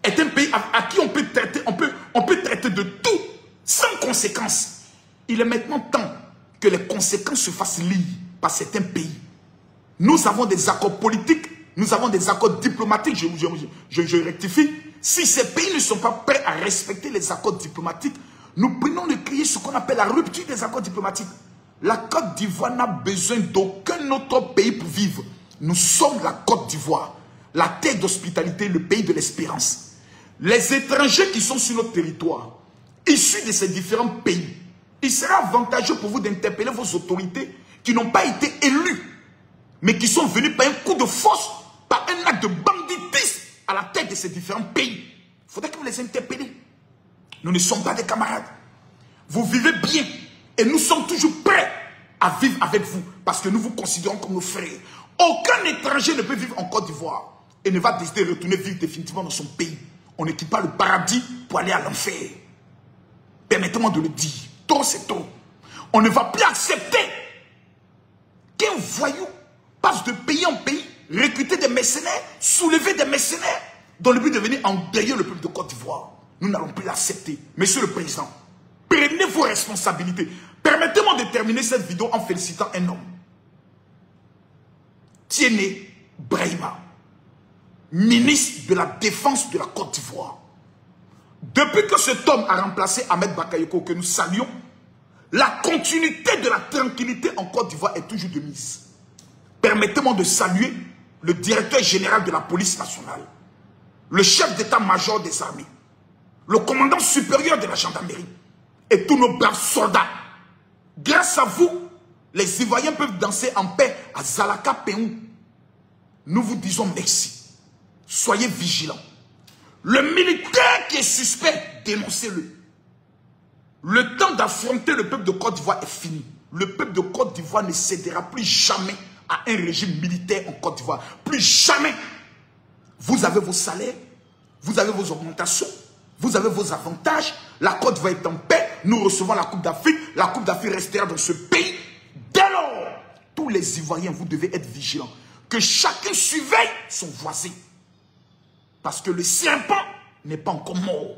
est un pays à qui on peut traiter de tout sans conséquences. Il est maintenant temps que les conséquences se fassent lire par certains pays. Nous avons des accords politiques, nous avons des accords diplomatiques, je rectifie. Si ces pays ne sont pas prêts à respecter les accords diplomatiques, nous prenons de créer ce qu'on appelle la rupture des accords diplomatiques. La Côte d'Ivoire n'a besoin d'aucun autre pays pour vivre. Nous sommes la Côte d'Ivoire, la terre d'hospitalité, le pays de l'espérance. Les étrangers qui sont sur notre territoire, issus de ces différents pays, il sera avantageux pour vous d'interpeller vos autorités qui n'ont pas été élus, mais qui sont venus par un coup de force, par un acte de banditisme à la tête de ces différents pays. Il faudrait que vous les interpellez. Nous ne sommes pas des camarades. Vous vivez bien et nous sommes toujours prêts à vivre avec vous parce que nous vous considérons comme nos frères. Aucun étranger ne peut vivre en Côte d'Ivoire et ne va décider de retourner vivre définitivement dans son pays. On ne quitte pas le paradis pour aller à l'enfer. Permettez-moi de le dire. Trop, c'est trop. On ne va plus accepter qu'un voyou passe de pays en pays, recruter des mercenaires, soulever des mercenaires, dans le but de venir endeuiller le peuple de Côte d'Ivoire. Nous n'allons plus l'accepter. Monsieur le Président, prenez vos responsabilités. Permettez-moi de terminer cette vidéo en félicitant un homme. Tiéné Brahima, ministre de la Défense de la Côte d'Ivoire. Depuis que cet homme a remplacé Ahmed Bakayoko, que nous saluons, la continuité de la tranquillité en Côte d'Ivoire est toujours de mise. Permettez-moi de saluer le directeur général de la police nationale, le chef d'état-major des armées, le commandant supérieur de la gendarmerie et tous nos braves soldats. Grâce à vous, les Ivoiriens peuvent danser en paix à Zalaka, Péou. Nous vous disons merci. Soyez vigilants. Le militaire qui est suspect, dénoncez-le. Le temps d'affronter le peuple de Côte d'Ivoire est fini. Le peuple de Côte d'Ivoire ne cédera plus jamais à un régime militaire en Côte d'Ivoire. Plus jamais. Vous avez vos salaires, vous avez vos augmentations, vous avez vos avantages. La Côte d'Ivoire est en paix. Nous recevons la Coupe d'Afrique. La Coupe d'Afrique restera dans ce pays. Dès lors, tous les Ivoiriens, vous devez être vigilants. Que chacun surveille son voisin. Parce que le serpent n'est pas encore mort.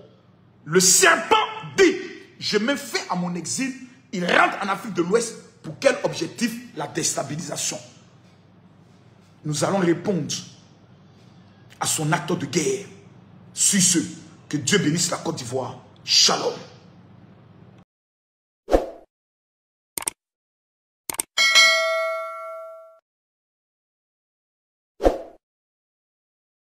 Le serpent dit, je mets fin à mon exil. Il rentre en Afrique de l'Ouest. Pour quel objectif? La déstabilisation. Nous allons répondre à son acte de guerre. Sur ce, que Dieu bénisse la Côte d'Ivoire. Shalom.